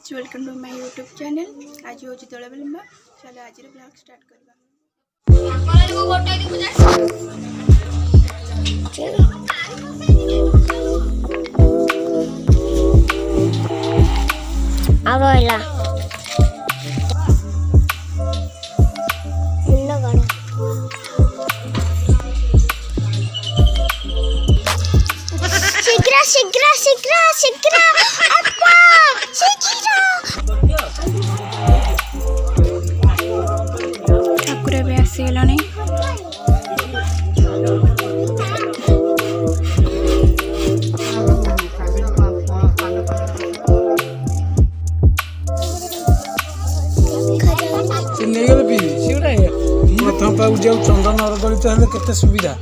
Welcome to my YouTube channel. आज हूँ दोल विलम्ब। चलो आज ब्लॉग स्टार्ट करवा। शीघ्र ठाकुर भी आसीगलानी। प्रथम पाक जाऊ चंदन अरदलित हेल्ले केते सुविधा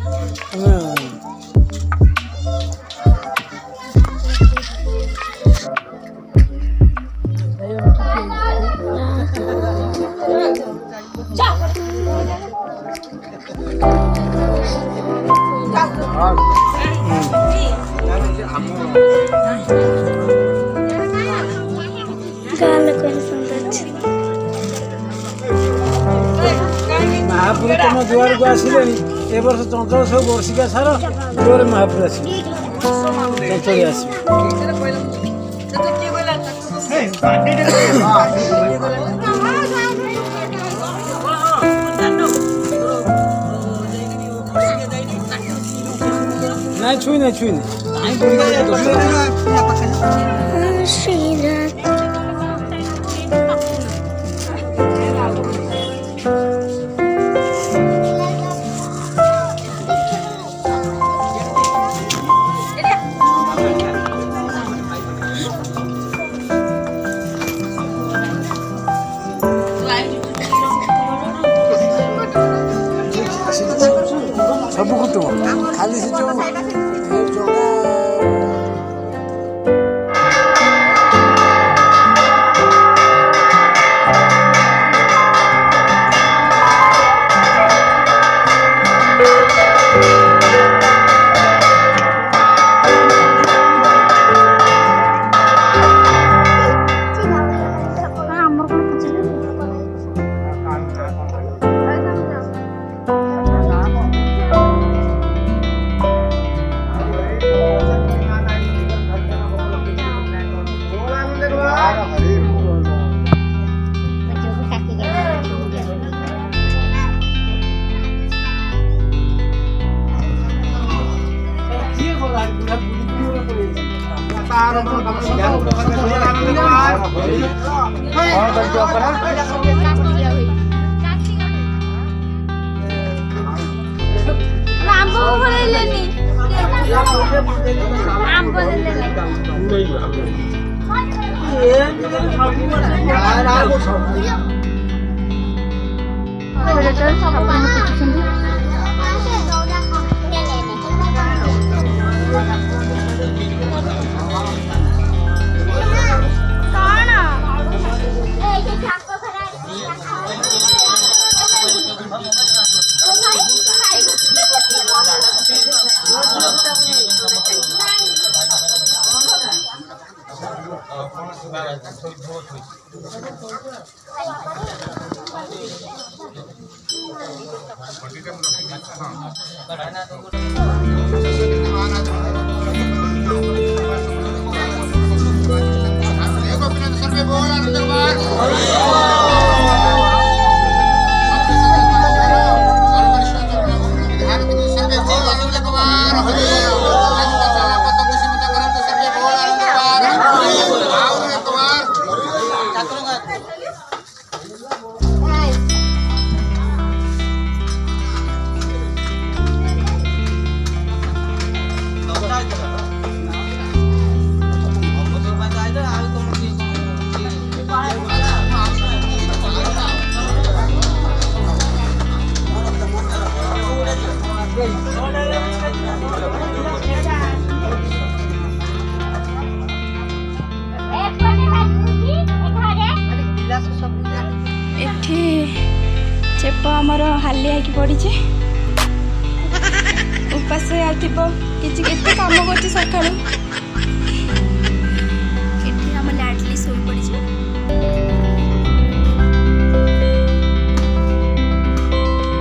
महापुर तुम दुआर को आसिले ए वर्ष चंचल सब वर्षिका सार जोर महापुर आस चंचल आस नहीं छुई नहीं सब कुटुंब खाली से जो चेप आमर हालिया की पड़ी उपास थी कि काम कर सका